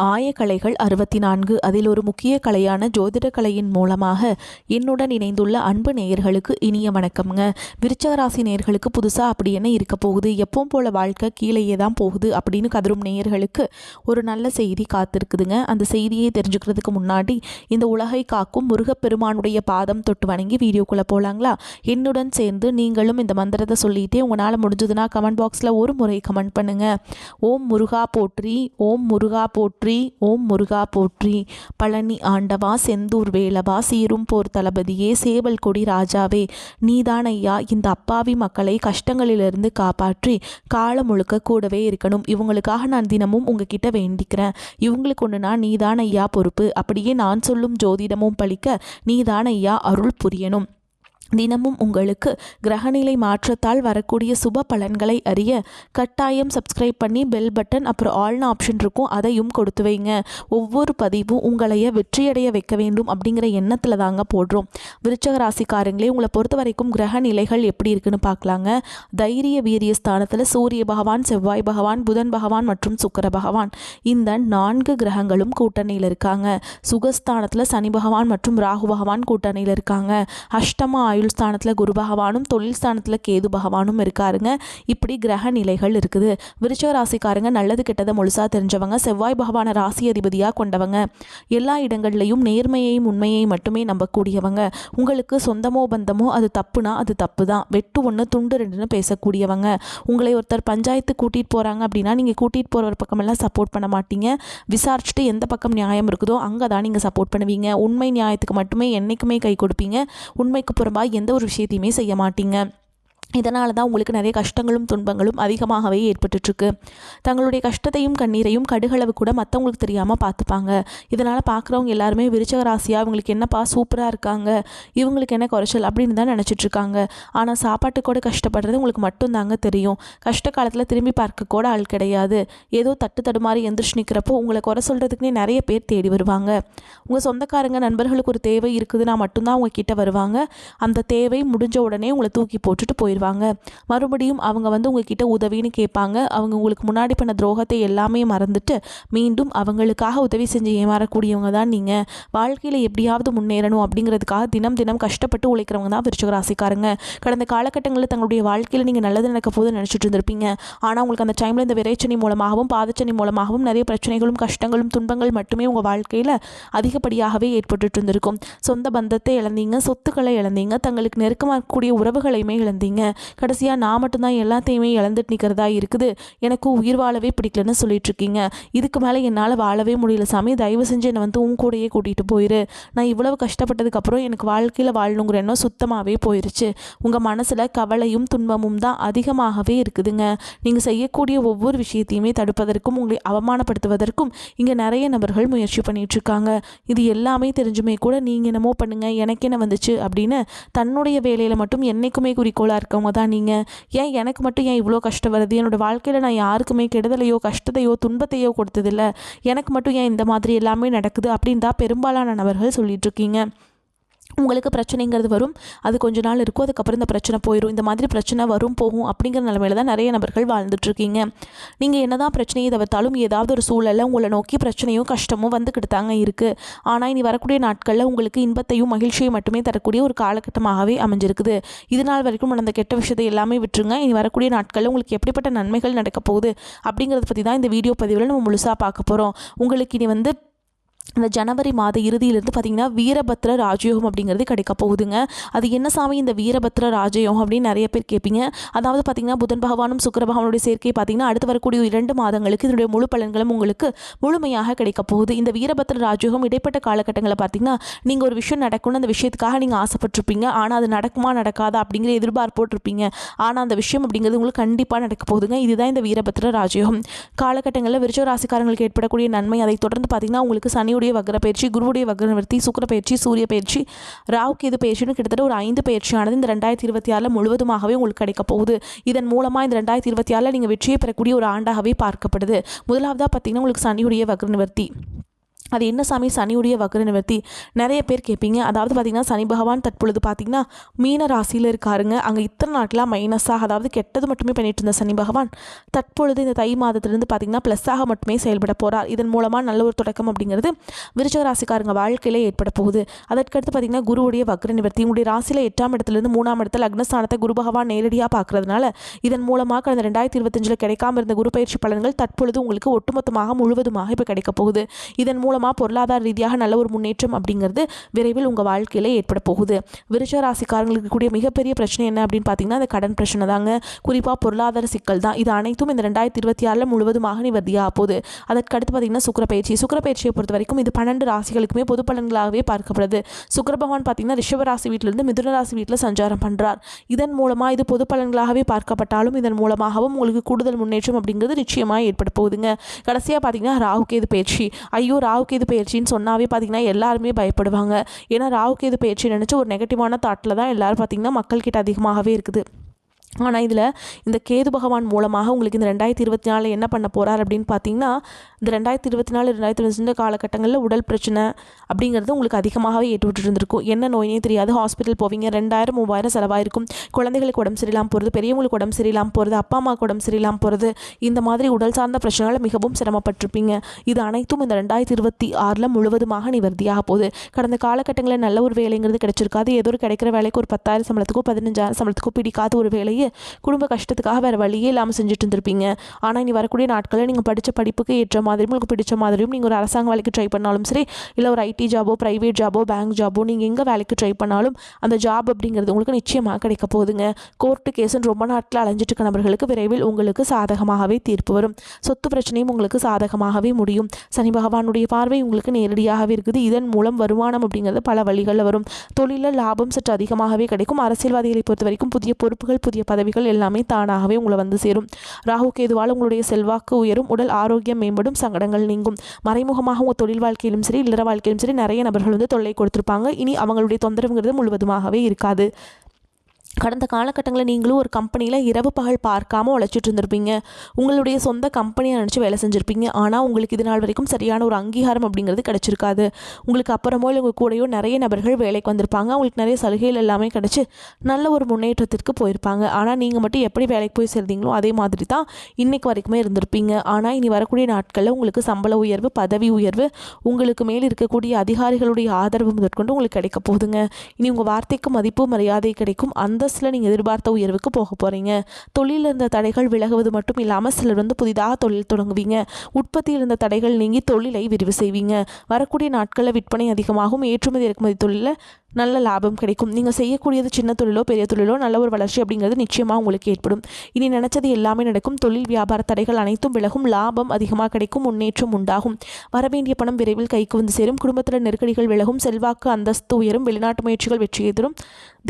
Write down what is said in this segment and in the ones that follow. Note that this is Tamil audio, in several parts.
ஆயக்கலைகள் 64 அதில் ஒரு முக்கிய கலையான ஜோதிட கலையின் மூலமாக என்னுடன் இணைந்துள்ள அன்பு நேயர்களுக்கு இனிய வணக்கம்ங்க. விருச்சக ராசி நேயர்களுக்கு புதுசாக அப்படி என்ன இருக்க போகுது, எப்பவும் போல வாழ்க்கை கீழேயே தான் போகுது அப்படின்னு கதரும் நேயர்களுக்கு ஒரு நல்ல செய்தி காத்திருக்குதுங்க. அந்த செய்தியை தெரிஞ்சுக்கிறதுக்கு முன்னாடி இந்த உலகை காக்கும் முருகப்பெருமானுடைய பாதம் தொட்டு வணங்கி வீடியோக்குள்ளே போகலாங்களா? என்னுடன் சேர்ந்து நீங்களும் இந்த மந்திரத்தை சொல்லிகிட்டே உங்களால் முடிஞ்சதுன்னா கமெண்ட் பாக்ஸில் ஒரு முறை கமெண்ட் பண்ணுங்கள். ஓம் முருகா போற்றி, ஓம் முருகா போற்றி, ஓம் முருகா போற்றி. பழனி ஆண்டவா, செந்தூர் வேலவா, சீரும் போர் தளபதியே, சேவல் கொடி ராஜாவே, நீதான் ஐயா இந்த அப்பாவி மக்களை கஷ்டங்களிலிருந்து காப்பாற்றி காலம் முழுக்க கூடவே இருக்கணும். இவங்களுக்காக நான் தினமும் உங்ககிட்ட வேண்டிக்கிறேன். இவங்களுக்கு ஒன்றுனா நீதான் ஐயா பொறுப்பு. அப்படியே நான் சொல்லும் ஜோதிடமும் பழிக்க நீதான் ஐயா அருள் புரியணும். தினமும் உங்களுக்கு கிரகநிலை மாற்றத்தால் வரக்கூடிய சுப பலன்களை அறிய கட்டாயம் சப்ஸ்கிரைப் பண்ணி பெல் பட்டன் அப்புறம் ஆல்னு ஆப்ஷன் இருக்கும், அதையும் கொடுத்து வைங்க. ஒவ்வொரு பதிவும் உங்களைய வெற்றியடைய வைக்க வேண்டும் அப்படிங்கிற எண்ணத்தில் தாங்க போடுறோம். விருச்சக ராசிக்காரங்களே, உங்களை பொறுத்த வரைக்கும் கிரக நிலைகள் எப்படி இருக்குன்னு பார்க்கலாங்க. தைரிய வீரிய ஸ்தானத்தில் சூரிய பகவான், செவ்வாய் பகவான், புதன் பகவான் மற்றும் சுக்கிர பகவான், இந்த 4 கிரகங்களும் கூட்டணியில் இருக்காங்க. சுகஸ்தானத்தில் சனி பகவான் மற்றும் ராகு பகவான் கூட்டணியில் இருக்காங்க. அஷ்டம ஆயுள் ஸ்தானத்தில் குரு பகவானும், தொழில் ஸ்தானத்தில் கேது பகவானும் இருக்காருங்க. இப்படி கிரக நிலைகள் இருக்குது. விருச்சக ராசிக்காரங்க நல்லது கெட்டதை முழுசா தெரிஞ்சவங்க, செவ்வாய் பகவான ராசி அதிபதியாக கொண்டவங்க, எல்லா இடங்கள்லையும் நேர்மையையும் உண்மையை மட்டுமே நம்பக்கூடியவங்க. உங்களுக்கு சொந்தமோ பந்தமோ அது தப்புனா அது தப்பு தான், வெட்டு ஒன்று துண்டு ரெண்டுன்னு பேசக்கூடியவங்க. உங்களை ஒருத்தர் பஞ்சாயத்து கூட்டிகிட்டு போகிறாங்க அப்படின்னா நீங்கள் கூட்டிகிட்டு போகிற ஒரு பக்கமெல்லாம் சப்போர்ட் பண்ண மாட்டீங்க. விசாரிச்சுட்டு எந்த பக்கம் நியாயம் இருக்குதோ அங்கே தான் நீங்கள் சப்போர்ட் பண்ணுவீங்க. உண்மை நியாயத்துக்கு மட்டுமே என்றைக்குமே கை கொடுப்பீங்க. உண்மைக்கு புறம்பா எந்த ஒரு விஷயத்தையுமே செய்ய மாட்டீங்க. இதனால தான் உங்களுக்கு நிறைய கஷ்டங்களும் துன்பங்களும் அதிகமாகவே ஏற்பட்டுருக்கு. தங்களுடைய கஷ்டத்தையும் கண்ணீரையும் கடுகளவு கூட மற்றவங்களுக்கு தெரியாமல் பார்த்துப்பாங்க. இதனால் பார்க்குறவங்க எல்லாருமே விருச்சக ராசியாக இவங்களுக்கு என்னப்பா சூப்பராக இருக்காங்க, இவங்களுக்கு என்ன குறைச்சல் அப்படின்னு தான் நினச்சிட்ருக்காங்க. ஆனால் சாப்பாட்டுக்கூட கஷ்டப்படுறது உங்களுக்கு மட்டும்தாங்க தெரியும். கஷ்ட காலத்தில் திரும்பி பார்க்க கூட ஆள் கிடையாது. ஏதோ தட்டு தடுமாறி எந்திரிச்சு நிற்கிறப்போ உங்களை குறை சொல்கிறதுக்குன்னே நிறைய பேர் தேடி வருவாங்க. உங்கள் சொந்தக்காரங்க நண்பர்களுக்கு ஒரு தேவை இருக்குதுன்னா மட்டும்தான் அவங்க கிட்ட வருவாங்க. அந்த தேவை முடிஞ்ச உடனே உங்களை தூக்கி போட்டுட்டு போயிடுவாங்க. மறுபடியும் அவங்க உங்ககிட்ட உதவின்னு கேட்பாங்க. அவங்க உங்களுக்கு முன்னாடி பண்ண துரோகத்தை எல்லாமே மறந்துட்டு மீண்டும் அவங்களுக்காக உதவி செஞ்சு ஏமாறக்கூடியவங்க தான் நீங்கள். வாழ்க்கையில் எப்படியாவது முன்னேறணும் அப்படிங்கிறதுக்காக தினம் தினம் கஷ்டப்பட்டு உழைக்கிறவங்க தான் விருச்சிக ராசிக்காரங்க. கடந்த காலகட்டங்களில் தங்களுடைய வாழ்க்கையில் நீங்கள் நல்லது நடக்க போது நினச்சிட்டு இருந்திருப்பீங்க. ஆனால் உங்களுக்கு அந்த டைமில் இந்த விரைச்சனி மூலமாகவும் பாதச்சனி மூலமாகவும் நிறைய பிரச்சனைகளும் கஷ்டங்களும் துன்பங்கள் மட்டுமே உங்கள் வாழ்க்கையில் அதிகப்படியாகவே ஏற்பட்டு இருந்திருக்கும். சொந்த பந்தத்தை இழந்தீங்க, சொத்துக்களை இழந்தீங்க, தங்களுக்கு நெருக்கமாக இருக்கக்கூடிய உறவுகளையுமே இழந்தீங்க. கடைசியாக நான் மட்டும்தான் எல்லாத்தையுமே இழந்துட்டு நிற்கிறதா இருக்குது, எனக்கு உயிர் வாழவே பிடிக்கலன்னு சொல்லிட்டு இருக்கீங்க. இதுக்கு மேலே என்னால் வாழவே முடியல சாமி, தயவு செஞ்சு என்னை உன் கூடையே கூட்டிகிட்டு போயிரு. நான் இவ்வளவு கஷ்டப்பட்டதுக்கப்புறம் எனக்கு வாழ்க்கையில் வாழணுங்கிற எண்ணம் சுத்தமாகவே போயிருச்சு. உங்கள் மனசில் கவலையும் துன்பமும் தான் அதிகமாகவே இருக்குதுங்க. நீங்கள் செய்யக்கூடிய ஒவ்வொரு விஷயத்தையுமே தடுப்பதற்கும் உங்களை அவமானப்படுத்துவதற்கும் இங்கே நிறைய நபர்கள் முயற்சி பண்ணிகிட்ருக்காங்க. இது எல்லாமே தெரிஞ்சுமே கூட நீங்கள் என்னமோ பண்ணுங்கள், எனக்கு என்ன வந்துச்சு அப்படின்னு தன்னுடைய வேலையில் மட்டும் என்றைக்குமே குறிக்கோளாக இருக்கவங்க தான் நீங்கள். ஏன் எனக்கு மட்டும் ஏன் இவ்வளோ கஷ்டம் வருது, என்னோடய வாழ்க்கையில் நான் யாருக்குமே கெடுதலையோ கஷ்டத்தையோ துன்பத்தையோ கொடுத்ததில்லை, எனக்கு மட்டும் ஏன் இந்த மாதிரி எல்லாமே நடக்குது அப்படின்னு தான் பெரும்பாலான நபர்கள் சொல்லிட்டு இருக்கீங்க. உங்களுக்கு பிரச்சனைங்கிறது வரும், அது கொஞ்ச நாள் இருக்கும், அதுக்கப்புறம் இந்த பிரச்சனை போயிடும். இந்த மாதிரி பிரச்சனை வரும் போகும் அப்படிங்கிற நிலைமையில தான் நிறைய நபர்கள் வாழ்ந்துட்டுருக்கீங்க. நீங்கள் என்ன தான் பிரச்சனையை தவிர்த்தாலும் ஏதாவது ஒரு சூழலில் உங்களை நோக்கி பிரச்சனையும் கஷ்டமும் வந்துக்கிட்டு தாங்க இருக்குது. ஆனால் இனி வரக்கூடிய நாட்களில் உங்களுக்கு இன்பத்தையும் மகிழ்ச்சியை மட்டுமே தரக்கூடிய ஒரு காலகட்டமாகவே அமைஞ்சிருக்குது. இது நாள் வரைக்கும் நடந்த கெட்ட விஷயத்தை எல்லாமே விட்டுருங்க. இனி வரக்கூடிய நாட்களில் உங்களுக்கு எப்படிப்பட்ட நன்மைகள் நடக்க போகுது அப்படிங்கிறத பற்றி தான் இந்த வீடியோ பதிவில் நம்ம முழுசாக பார்க்க போகிறோம். உங்களுக்கு இனி இந்த ஜனவரி மாத இறுதியிலிருந்து பார்த்திங்கன்னா வீரபத்ர ராஜயோகம் அப்படிங்கிறது கிடைக்க போகுதுங்க. அது என்ன சாமி இந்த வீரபத்ர ராஜயோகம் அப்படின்னு நிறைய பேர் கேட்பீங்க. அதாவது பார்த்திங்கன்னா புதன் பகவானும் சுக்கிர பகவானுடைய சேர்க்கை பார்த்திங்கன்னா அடுத்து வரக்கூடிய 2 மாதங்களுக்கு இதனுடைய முழு பலன்களும் உங்களுக்கு முழுமையாக கிடைக்க போகுது. இந்த வீரபத்ர ராஜயோகம் இடைப்பட்ட காலகட்டங்களில் பார்த்திங்கன்னா நீங்கள் ஒரு விஷயம் நடக்கணும்னு அந்த விஷயத்துக்காக நீங்கள் ஆசைப்பட்டிருப்பீங்க. ஆனால் அது நடக்குமா நடக்காதா அப்படிங்கிற எதிர்பார்ப்போட்டிருப்பீங்க. ஆனால் அந்த விஷயம் அப்படிங்கிறது உங்களுக்கு கண்டிப்பாக நடக்க போகுதுங்க. இதுதான் இந்த வீரபத்ர ராஜயோகம். காலகட்டங்களில் விருச்சிக ராசிக்காரங்களுக்கு ஏற்படக்கூடிய நன்மை, அதை தொடர்ந்து பார்த்திங்கன்னா உங்களுக்கு சனியுடைய வக்ர பயிற்சி, குருவுடைய வக்ர நிவர்த்தி, சுக்கிர பயிற்சி, சூரிய பயிற்சி, ராகு கேது பயிற்சின்னு கிட்டத்தட்ட ஒரு 5 பயிற்சியானது இந்த 2026 முழுவதுமாகவே உங்களுக்கு கிடைக்க போகுது. இதன் மூலமாக இந்த 2026 நீங்கள் வெற்றியை பெறக்கூடிய ஒரு ஆண்டாகவே பார்க்கப்படுது. முதலாவதாக பார்த்தீங்கன்னா உங்களுக்கு சனியுடைய வக்ர நிவர்த்தி. அது என்ன சாமி சனியுடைய வக்ர நிவர்த்தி நிறைய பேர் கேட்பீங்க. அதாவது பார்த்திங்கன்னா சனி பகவான் தற்பொழுது பார்த்திங்கன்னா மீன ராசியில் இருக்காருங்க. அங்கே இத்தனை நாட்களாக மைனஸாக அதாவது கெட்டது மட்டுமே பண்ணிட்டு இருந்த சனி பகவான் தற்பொழுது இந்த தை மாதத்திலிருந்து பார்த்திங்கன்னா ப்ளஸ்ஸாக மட்டுமே செயல்பட போகிறார். இதன் மூலமாக நல்ல ஒரு தொடக்கம் அப்படிங்கிறது விருச்சிக ராசிக்காரங்க வாழ்க்கையிலே ஏற்பட போகுது. அதற்கடுத்து பார்த்திங்கன்னா குருவுடைய வக்ர நிவர்த்தி உங்களுடைய ராசியில் 8ஆம் இடத்துலேருந்து 3ஆம் இடத்துல லக்னஸ்தானத்தை குரு பகவான் நேரடியாக பார்க்கறதுனால இதன் மூலமாக கடந்த 2025 கிடைக்காம இருந்த குரு பயிற்சி பலன்கள் தற்பொழுது உங்களுக்கு ஒட்டுமொத்தமாக முழுவதுமாக இப்போ கிடைக்க போகுது. இதன் மூலமாக பொருளாதார ரீதியாக நல்ல ஒரு முன்னேற்றம் அப்படிங்கிறது விரைவில் உங்கள் வாழ்க்கையில் ஏற்பட போகுது. விருச்சிக ராசிக்காரங்களுக்கு கூடிய மிகப்பெரிய பிரச்சனை என்ன அப்படின்னு பார்த்தீங்கன்னா அந்த கடன் பிரச்சனை தாங்க. குறிப்பாக பொருளாதார சிக்கல் தான். இது அனைத்தும் இந்த 2026 முழுவதுமாக நிவர்த்தியாக போகுது. அதற்கடுத்து பார்த்தீங்கன்னா சுக்கிரப்பயிற்சியை பொறுத்த வரைக்கும் இது 12 ராசிகளுக்குமே பொது பலன்களாகவே பார்க்கப்படுது. சுக்கிர பகவான் பார்த்தீங்கன்னா ரிஷப ராசி வீட்டிலிருந்து மிதுன ராசி வீட்டில் சஞ்சாரம் பண்ணுறார். இதன் மூலமாக இது பொது பலன்களாகவே பார்க்கப்பட்டாலும் இதன் மூலமாகவும் உங்களுக்கு கூடுதல் முன்னேற்றம் அப்படிங்கிறது நிச்சயமாக ஏற்பட போகுதுங்க. கடைசியாக பார்த்தீங்கன்னா ராகுகேது பயிற்சி. ஐயோ ராகுகேது பயிற்சின்னு சொன்னாவே பார்த்தீங்கன்னா எல்லாருமே பயப்படுவாங்க. ஏன்னா ராகுகேது பயிற்சி நினச்சி ஒரு நெகட்டிவான தாட்டில் தான் எல்லாரும் பார்த்தீங்கன்னா மக்கள்கிட்ட அதிகமாகவே இருக்குது. ஆனால் இதில் இந்த கேது பகவான் மூலமாக உங்களுக்கு இந்த 2024 என்ன பண்ண போகிறார் அப்படின்னு பார்த்தீங்கன்னா இந்த 2024 2025 காலகட்டங்களில் உடல் பிரச்சனை அப்படிங்கிறது உங்களுக்கு அதிகமாகவே ஏற்றுவிட்டு இருந்திருக்கும். என்ன நோயினே தெரியாது. ஹாஸ்பிட்டல் போவீங்க, 2000 3000 செலவாயிருக்கும். குழந்தைகளுக்கு உடம்பு சரியில்லாமல் போகிறது, பெரியவங்களுக்கு உடம்பு சரியில்லாமல் போகிறது, அப்பா அம்மாவுக்கு உடம்பு சரியில்லாமல் போகிறது, இந்த மாதிரி உடல் சார்ந்த பிரச்சனைகளை மிகவும் சிரமப்பட்டிருப்பீங்க. இது அனைத்தும் இந்த 2026 முழுவதுமாக நிவர்த்தியாக போகுது. கடந்த காலகட்டங்களில் நல்ல ஒரு வேலைங்கிறது கிடைச்சிருக்காது. ஏதோ ஒரு கிடைக்கிற வேலைக்கு ஒரு 10,000 சம்பளத்துக்கோ 15,000 சம்பளத்துக்கோ பிடிக்காத ஒரு வேலையை குடும்ப கஷ்டத்துக்காக வேறு வழியே இல்லாமல் செஞ்சுட்டு இருந்திருப்பீங்க. ஆனால் இனி வரக்கூடிய நாட்களில் நீங்கள் படித்த படிப்புக்கு ஏற்ற மாதிரியும் உங்களுக்கு பிடிச்ச மாதிரியும் நீங்கள் ஒரு அரசாங்க வேலைக்கு ட்ரை பண்ணாலும் சரி, இல்லை ஒரு ஐடி ஜாபோ ப்ரைவேட் ஜாபோ பேங்க் ஜாபோ நீங்கள் எங்கே வேலைக்கு ட்ரை பண்ணாலும் அந்த ஜாப் அப்படிங்கிறது உங்களுக்கு நிச்சயமாக கிடைக்க போகுதுங்க. கோர்ட்டு கேஸுன்னு ரொம்ப நாட்கள் அலைஞ்சிட்டு இருக்க நபர்களுக்கு விரைவில் உங்களுக்கு சாதகமாகவே தீர்ப்பு வரும். சொத்து பிரச்சனையும் உங்களுக்கு சாதகமாகவே முடியும். சனி பகவானுடைய பார்வை உங்களுக்கு நேரடியாகவே இருக்குது. இதன் மூலம் வருமானம் அப்படிங்கிறது பல வழிகளில் வரும். தொழிலில் லாபம் சற்று அதிகமாகவே கிடைக்கும். அரசியல்வாதிகளை பொறுத்த வரைக்கும் புதிய பொறுப்புகள் புதிய பதவிகள் எல்லாமே தானாகவே உங்களை வந்து சேரும். ராகு கேதுவால் உங்களுடைய செல்வாக்கு உயரும், உடல் ஆரோக்கியம் மேம்படும், சங்கடங்கள் நீங்கும். மறைமுகமாக உங்கள் தொழில் வாழ்க்கையிலும் சரி இல்லற வாழ்க்கையிலும் சரி நிறைய நபர்கள் வந்து தொல்லை கொடுத்துருப்பாங்க. இனி அவங்களுடைய தொந்தரவுங்கிறது முழுவதுமாகவே இருக்காது. கடந்த காலகட்டங்களில் நீங்களும் ஒரு கம்பெனியில் இரவு பகல் பார்க்காம உழைச்சிட்டு இருந்திருப்பீங்க. உங்களுடைய சொந்த கம்பெனியை நினச்சி வேலை செஞ்சுருப்பீங்க. ஆனால் உங்களுக்கு இது நாள் வரைக்கும் சரியான ஒரு அங்கீகாரம் அப்படிங்கிறது கிடச்சிருக்காது. உங்களுக்கு அப்புறமோ இல்லை உங்கள் கூடயோ நிறைய நபர்கள் வேலைக்கு வந்திருப்பாங்க. அவங்களுக்கு நிறைய சலுகைகள் எல்லாமே கிடச்சி நல்ல ஒரு முன்னேற்றத்திற்கு போயிருப்பாங்க. ஆனால் நீங்கள் மட்டும் எப்படி வேலைக்கு போய் சேர்ந்தீங்களோ அதே மாதிரி தான் இன்றைக்கு வரைக்குமே இருந்திருப்பீங்க. ஆனால் இனி வரக்கூடிய நாட்களில் உங்களுக்கு சம்பள உயர்வு, பதவி உயர்வு, உங்களுக்கு மேல் இருக்கக்கூடிய அதிகாரிகளுடைய ஆதரவு முதற்கொண்டு உங்களுக்கு கிடைக்க போகுதுங்க. இனி உங்கள் வார்த்தைக்கு மதிப்பு மரியாதை கிடைக்கும். அந்த நீங்கள் எதிர்பார்த்த உயர்வுக்கு போக போகிறீங்க. தொழிலில் இருந்த தடைகள் விலகுவது மட்டும் இல்லாமல் சிலர் வந்து புதிதாக தொழில் தொடங்குவீங்க. உற்பத்தியில் இருந்த தடைகள் நீங்கி தொழிலை விரிவு செய்வீங்க. வரக்கூடிய நாட்களில் விற்பனை அதிகமாகும். ஏற்றுமதி இறக்குமதி தொழிலில் நல்ல லாபம் கிடைக்கும். நீங்கள் செய்யக்கூடியது சின்ன தொழிலோ பெரிய தொழிலோ நல்ல ஒரு வளர்ச்சி அப்படிங்கிறது நிச்சயமாக உங்களுக்கு ஏற்படும். இனி நினைச்சது எல்லாமே நடக்கும். தொழில் வியாபார தடைகள் அனைத்தும் விலகும். லாபம் அதிகமாக கிடைக்கும். முன்னேற்றம் உண்டாகும். வரவேண்டிய பணம் விரைவில் கைக்கு வந்து சேரும். குடும்பத்தில் நெருக்கடிகள் விலகும். செல்வாக்கு அந்தஸ்து உயரும். வெளிநாட்டு முயற்சிகள் வெற்றியை தரும்.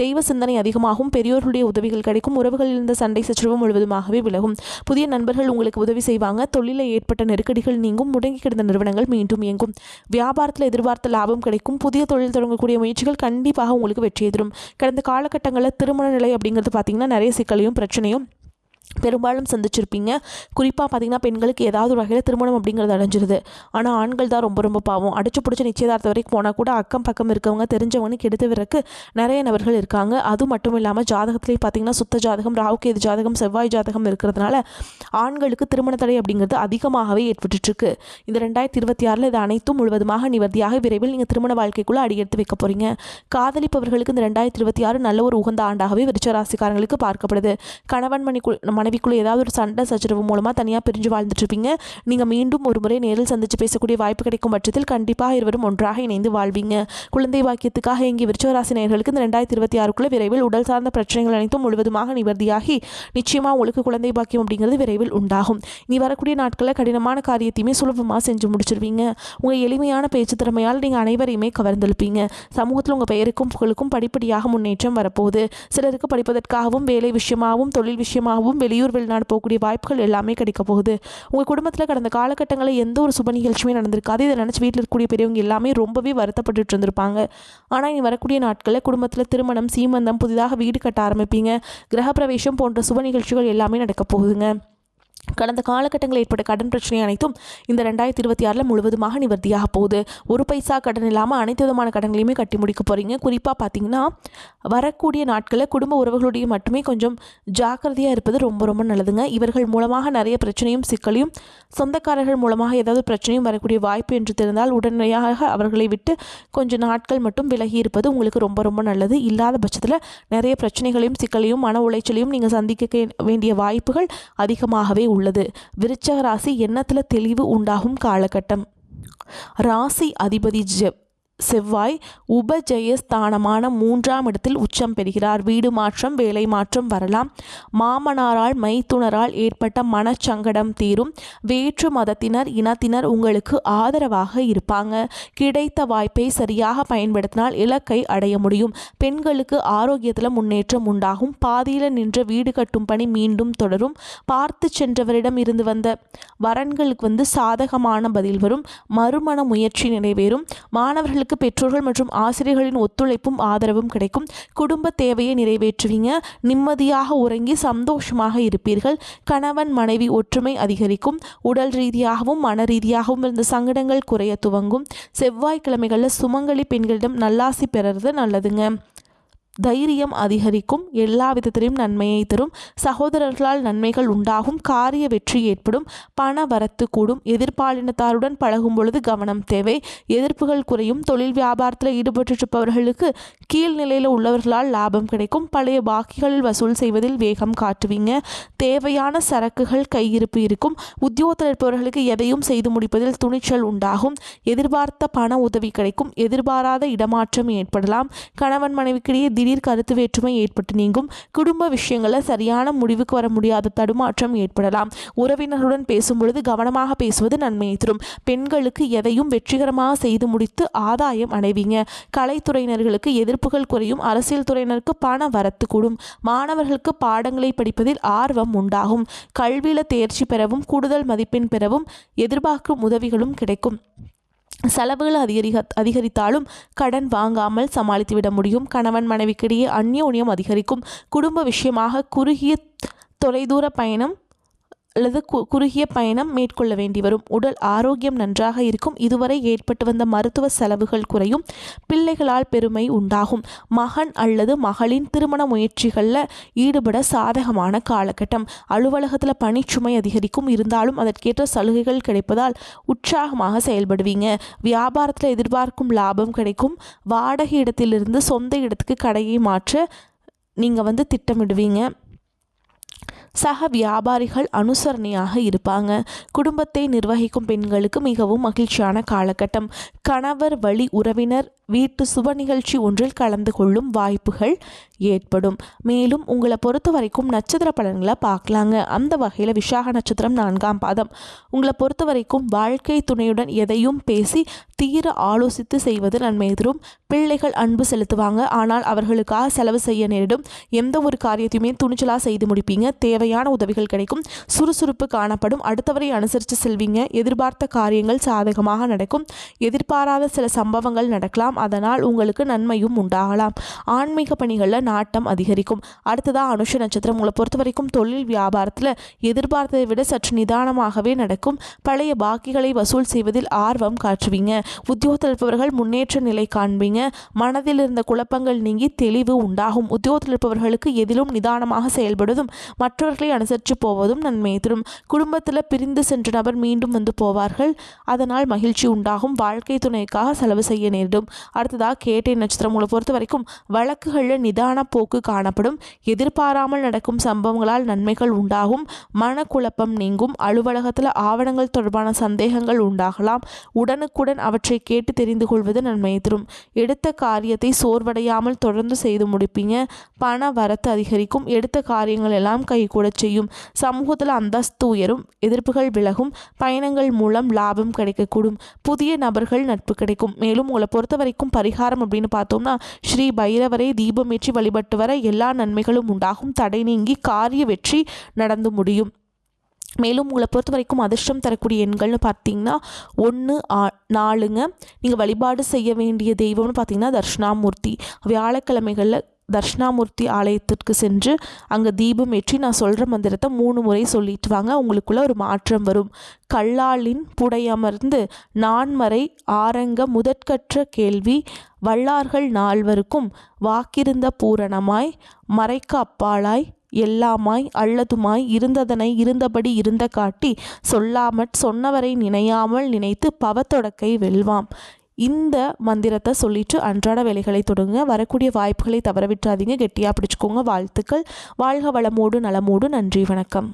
தெய்வ சிந்தனை அதிகமாகும். பெரியோர்களுடைய உதவிகள் கிடைக்கும். உறவுகளில் இருந்த சண்டை சச்சரவு முழுவதுமாகவே விலகும். புதிய நண்பர்கள் உங்களுக்கு உதவி செய்வாங்க. தொழிலில் ஏற்பட்ட நெருக்கடிகள் நீங்கும். முடங்கி கிடந்த நிறுவனங்கள் மீண்டும் இயங்கும். வியாபாரத்தில் எதிர்பார்த்த லாபம் கிடைக்கும். புதிய தொழில் தொடங்கக்கூடிய முயற்சிகள் கண்டிப்பாக உங்களுக்கு வெற்றியை தரும். கடந்த காலகட்டங்களில் திருமண நிலை அப்படிங்கிறது பார்த்திங்கன்னா நிறைய சிக்கலையும் பிரச்சனையும் பெரும்பாலும் சந்திச்சிருப்பீங்க. குறிப்பாக பார்த்திங்கன்னா பெண்களுக்கு ஏதாவது ஒரு வகையில் திருமணம் அப்படிங்கிறது அடைஞ்சிருது. ஆனால் ஆண்கள் தான் ரொம்ப ரொம்ப பாவம். அடிச்சு பிடிச்ச நிச்சயதார்த்தம் வரைக்கும் போனால் கூட அக்கம் பக்கம் இருக்கவங்க தெரிஞ்சவங்க கெடுத்து விறக்கு நிறைய நபர்கள் இருக்காங்க. அது மட்டும் இல்லாமல் ஜாதகத்திலே பார்த்திங்கன்னா சுத்த ஜாதகம், ராகுகேது ஜாதகம், செவ்வாய் ஜாதகம் இருக்கிறதுனால ஆண்களுக்கு திருமண தடை அப்படிங்கிறது அதிகமாகவே ஏற்பட்டுருக்கு. இந்த 2026 இது அனைத்தும் முழுவதுமாக நிவர்த்தியாக விரைவில் நீங்கள் திருமண வாழ்க்கைக்குள்ளே அடியெடுத்து வைக்க போகிறீங்க. காதலிப்பவர்களுக்கு இந்த 2026 நல்ல ஒரு உகந்த ஆண்டாகவே விருச்சிக ராசிக்காரங்களுக்கு பார்க்கப்படுது. கணவன் மனைவிக்குள்ளே ஏதாவது ஒரு சண்டை சச்சரவு மூலமாக தனியாக பிரிஞ்சு வாழ்ந்துட்டுருப்பீங்க. நீங்கள் மீண்டும் ஒரு முறை நேரில் சந்தித்து பேசக்கூடிய வாய்ப்பு கிடைக்கும் பட்சத்தில் கண்டிப்பாக இருவரும் ஒன்றாக இணைந்து வாழ்வீங்க. குழந்தை பாக்கியத்துக்காக இங்கே விருச்சிக ராசி நேயர்களுக்கு இந்த 2026 விரைவில் உடல் சார்ந்த பிரச்சனைகள் அனைத்தும் முழுவதுமாக நிவர்த்தியாகி நிச்சயமாக உங்களுக்கு குழந்தை பாக்கியம் அப்படிங்கிறது விரைவில் உண்டாகும். நீ வரக்கூடிய நாட்களில் கடினமான காரியத்தையுமே சுலபமாக செஞ்சு முடிச்சிருவீங்க. உங்கள் எளிமையான பேச்சு திறமையால் நீங்கள் அனைவரையுமே கவர்ந்தெழுப்பீங்க. சமூகத்தில் உங்கள் பெயருக்கும் புகழுக்கும் படிப்படியாக முன்னேற்றம் வரப்போகுது. சிலருக்கு படிப்பதற்காகவும் வேலை விஷயமாகவும் தொழில் விஷயமாகவும் வெளியூர் வெளிநாடு போகக்கூடிய வாய்ப்புகள் எல்லாமே கிடைக்க போகுது. உங்கள் குடும்பத்தில் கடந்த காலகட்டங்களில் எந்த ஒரு சுப நிகழ்ச்சியுமே நடந்திருக்காது. இதை நினச்சி வீட்டில் இருக்கக்கூடிய பெரியவங்க எல்லாமே ரொம்பவே வருத்தப்பட்டு இருந்திருப்பாங்க. ஆனால் இனி வரக்கூடிய நாட்களில் குடும்பத்தில் திருமணம், சீமந்தம், புதிதாக வீடு கட்ட ஆரம்பிப்பீங்க. கிரகப்பிரவேசம் போன்ற சுப நிகழ்ச்சிகள் எல்லாமே நடக்க போகுதுங்க. கடந்த காலகட்டங்களில் ஏற்பட்ட கடன் பிரச்சனை அனைத்தும் இந்த 2026 முழுவதுமாக நிவர்த்தியாக போகுது. ஒரு பைசா கடன் இல்லாமல் அனைத்து விதமான கடன்களையுமே கட்டி முடிக்க போகிறீங்க. குறிப்பாக பார்த்தீங்கன்னா வரக்கூடிய நாட்களில் குடும்ப உறவுகளுடைய மட்டுமே கொஞ்சம் ஜாக்கிரதையாக இருப்பது ரொம்ப ரொம்ப நல்லதுங்க. இவர்கள் மூலமாக நிறைய பிரச்சனையும் சிக்கலையும் சொந்தக்காரர்கள் மூலமாக ஏதாவது பிரச்சனையும் வரக்கூடிய வாய்ப்பு என்று தெரிந்தால் உடனடியாக அவர்களை விட்டு கொஞ்சம் நாட்கள் மட்டும் விலகி இருப்பது உங்களுக்கு ரொம்ப ரொம்ப நல்லது. இல்லாத பட்சத்தில் நிறைய பிரச்சனைகளையும் சிக்கலையும் மன உளைச்சலையும் நீங்கள் சந்திக்க வேண்டிய வாய்ப்புகள் அதிகமாகவே உள்ளது. விருச்சக ராசி எண்ணத்தில் தெளிவு உண்டாகும் காலகட்டம். ராசி அதிபதி செவ்வாய் உபஜயஸ்தானமான 3ஆம் இடத்தில் உச்சம் பெறுகிறார். வீடு மாற்றம் வேலை மாற்றம் வரலாம். மாமனாரால் மைத்துனரால் ஏற்பட்ட மனச்சங்கடம் தீரும். வேற்று மதத்தினர் இனத்தினர் உங்களுக்கு ஆதரவாக இருப்பாங்க. கிடைத்த வாய்ப்பை சரியாக பயன்படுத்தினால் இலக்கை அடைய முடியும். பெண்களுக்கு ஆரோக்கியத்தில் முன்னேற்றம் உண்டாகும். பாதியில் நின்ற வீடு கட்டும் பணி மீண்டும் தொடரும். பார்த்து சென்றவரிடம் இருந்து வந்த வரன்களுக்கு சாதகமான பதில் வரும். மறுமண முயற்சி நிறைவேறும். மாணவர்களுக்கு பெற்றோர்கள் மற்றும் ஆசிரியர்களின் ஒத்துழைப்பும் ஆதரவும் கிடைக்கும். குடும்ப தேவையை நிறைவேற்றுவீங்க. நிம்மதியாக உறங்கி சந்தோஷமாக இருப்பீர்கள். கணவன் மனைவி ஒற்றுமை அதிகரிக்கும். உடல் ரீதியாகவும் மன ரீதியாகவும் இருந்த சங்கடங்கள் குறைய துவங்கும். செவ்வாய்க்கிழமைகளில் சுமங்கலி பெண்களிடம் நல்லாசி பெறுறது நல்லதுங்க. தைரியம் அதிகரிக்கும். எல்லா விதத்திலும் நன்மையை தரும். சகோதரர்களால் நன்மைகள் உண்டாகும். காரிய வெற்றி ஏற்படும். பண வரத்து கூடும். எதிர்பாலினத்தாருடன் பழகும் பொழுது கவனம் தேவை. எதிர்ப்புகள் குறையும். தொழில் வியாபாரத்தில் ஈடுபட்டிருப்பவர்களுக்கு கீழ்நிலையில் உள்ளவர்களால் லாபம் கிடைக்கும். பழைய பாக்கிகளில் வசூல் செய்வதில் வேகம் காட்டுவீங்க. தேவையான சரக்குகள் கையிருப்பு இருக்கும். உத்தியோகத்தில் இருப்பவர்களுக்கு எதையும் செய்து முடிப்பதில் துணிச்சல் உண்டாகும். எதிர்பார்த்த பண உதவி கிடைக்கும். எதிர்பாராத இடமாற்றம் ஏற்படலாம். கணவன் மனைவிக்கிடையே திடீர் கருத்து வேற்றுமை ஏற்பட்டு நீங்கும். குடும்ப விஷயங்களில் சரியான முடிவுக்கு வர முடியாத தடுமாற்றம் ஏற்படலாம். உறவினர்களுடன் பேசும்பொழுது கவனமாக பேசுவது நன்மையை தரும். பெண்களுக்கு எதையும் வெற்றிகரமாக செய்து முடித்து ஆதாயம் அடைவீங்க. கலைத்துறையினர்களுக்கு எதிர்ப்புகள் குறையும். அரசியல் துறையினருக்கு பண வரத்து கூடும். மாணவர்களுக்கு பாடங்களை படிப்பதில் ஆர்வம் உண்டாகும். கல்வியில் தேர்ச்சி பெறவும் கூடுதல் மதிப்பெண் பெறவும் எதிர்பார்க்கும் உதவிகளும் கிடைக்கும். செலவுகள் அதிகரித்தாலும் கடன் வாங்காமல் சமாளித்துவிட முடியும். கணவன் மனைவிக்கிடையே அந்யோன்யம் அதிகரிக்கும். குடும்ப விஷயமாக குறுகிய தொலைதூர பயணம் அல்லது குறுகிய பயணம் மேற்கொள்ள வேண்டி வரும். உடல் ஆரோக்கியம் நன்றாக இருக்கும். இதுவரை ஏற்பட்டு வந்த மருத்துவ செலவுகள் குறையும். பிள்ளைகளால் பெருமை உண்டாகும். மகன் அல்லது மகளின் திருமண முயற்சிகளில் ஈடுபட சாதகமான காலகட்டம். அலுவலகத்தில் பணிச்சுமை அதிகரிக்கும். இருந்தாலும் அதற்கேற்ற சலுகைகள் கிடைப்பதால் உற்சாகமாக செயல்படுவீங்க. வியாபாரத்தில் எதிர்பார்க்கும் லாபம் கிடைக்கும். வாடகை இடத்திலிருந்து சொந்த இடத்துக்கு கடையை மாற்ற நீங்கள் திட்டமிடுவீங்க. சக வியாபாரிகள் அனுசரணையாக இருப்பாங்க. குடும்பத்தை நிர்வகிக்கும் பெண்களுக்கு மிகவும் மகிழ்ச்சியான காலகட்டம். கணவர் வழி உறவினர் வீட்டு சுப நிகழ்ச்சி ஒன்றில் கலந்து கொள்ளும் வாய்ப்புகள் ஏற்படும். மேலும் உங்களை பொறுத்த வரைக்கும் நட்சத்திர பலன்களை பார்க்கலாங்க. அந்த வகையில் விசாக நட்சத்திரம் 4ஆம் பாதம். உங்களை பொறுத்த வரைக்கும் வாழ்க்கை துணையுடன் எதையும் பேசி தீர ஆலோசித்து செய்வது நன்மை தரும். பிள்ளைகள் அன்பு செலுத்துவாங்க. ஆனால் அவர்களுக்காக செலவு செய்ய நேரிடும். எந்த ஒரு காரியத்தையுமே துணிச்சலாக செய்து முடிப்பீங்க. தேவையான உதவிகள் கிடைக்கும். சுறுசுறுப்பு காணப்படும். அடுத்தவரை அனுசரித்து செல்வீங்க. எதிர்பார்த்த காரியங்கள் சாதகமாக நடக்கும். எதிர்பாராத சில சம்பவங்கள் நடக்கலாம். அதனால் உங்களுக்கு நன்மையும் உண்டாகலாம். ஆன்மீக பணிகளில் நாட்டம் அதிகரிக்கும். அடுத்ததாக அனுஷ நட்சத்திரம். உங்களை பொறுத்த வரைக்கும் தொழில் வியாபாரத்தில் எதிர்பார்த்ததை விட சற்று நிதானமாகவே நடக்கும். பழைய பாக்கிகளை வசூல் செய்வதில் ஆர்வம் காட்டுவீங்க. உத்தியோகத்தில் இருப்பவர்கள் முன்னேற்ற நிலை காண்பீங்க. மனதில் இருந்த குழப்பங்கள் நீங்கி தெளிவு உண்டாகும். உத்தியோகத்தில் இருப்பவர்களுக்கு எதிலும் நிதானமாக செயல்படுவதும் மற்றவர்களை அனுசரித்து போவதும் நன்மையை தரும். குடும்பத்தில் பிரிந்து சென்ற நபர் மீண்டும் போவார்கள். அதனால் மகிழ்ச்சி உண்டாகும். வாழ்க்கை துணைக்காக செலவு செய்ய நேரிடும். அடுத்ததாக கேட்டை நட்சத்திரம். உங்களை பொறுத்த வரைக்கும் வழக்குகளில் நிதான போக்கு காணப்படும். எதிர்பாராமல் நடக்கும் சம்பவங்களால் நன்மைகள் உண்டாகும். மனக்குழப்பம் நீங்கும். அலுவலகத்தில் ஆவணங்கள் தொடர்பான சந்தேகங்கள் உண்டாகலாம். உடனுக்குடன் அவற்றை கேட்டு தெரிந்து கொள்வது நன்மையை தரும். எடுத்த காரியத்தை சோர்வடையாமல் தொடர்ந்து செய்து முடிப்பீங்க. பண வரத்து அதிகரிக்கும். எடுத்த காரியங்கள் எல்லாம் கைகூட செய்யும். சமூகத்தில் அந்தஸ்து உயரும். எதிர்ப்புகள் விலகும். பயணங்கள் மூலம் லாபம் கிடைக்கக்கூடும். புதிய நபர்கள் நட்பு கிடைக்கும். மேலும் உங்களை பொறுத்த வரைக்கும் பரிகாரம் அப்படின்னு பார்த்தோம்னா ஸ்ரீ பைரவரை தீபமேற்றி வழிபட்டு வர எல்லா நன்மைகளும் உண்டாகும். தடை நீங்கி காரிய வெற்றி நடந்து முடியும். மேலும் உங்களை பொறுத்த வரைக்கும் அதிர்ஷ்டம் தரக்கூடிய எண்கள்னு பார்த்தீங்கன்னா 1, 4ங்க. நீங்கள் வழிபாடு செய்ய வேண்டிய தெய்வம்னு பார்த்தீங்கன்னா தட்சிணாமூர்த்தி. வியாழக்கிழமைகளில் தட்சிணாமூர்த்தி ஆலயத்திற்கு சென்று அங்கே தீபம் ஏற்றி நான் சொல்கிற மந்திரத்தை 3 முறை சொல்லிட்டு வாங்க. உங்களுக்குள்ள ஒரு மாற்றம் வரும். கல்லாலின் புடையமர்ந்து நான்மறை ஆரங்க முதற்கற்ற கேள்வி வல்லார்கள் நால்வருக்கும் வாக்கிருந்த பூரணமாய் மறைக்க அப்பாலாய் எல்லாமாய் அல்லதுமாய் இருந்ததனை இருந்தபடி இருந்த காட்டி சொல்லாமற் சொன்னவரை நினையாமல் நினைத்து பவத்தொடக்கை வெல்வாம். இந்த மந்திரத்தை சொல்லிட்டு அன்றாட வேலைகளை தொடங்க. வரக்கூடிய வாய்ப்புகளை தவற விட்டுறாதீங்க. கெட்டியாக பிடிச்சிக்கோங்க. வாழ்த்துக்கள். வாழ்க வளமோடு நலமோடு. நன்றி, வணக்கம்.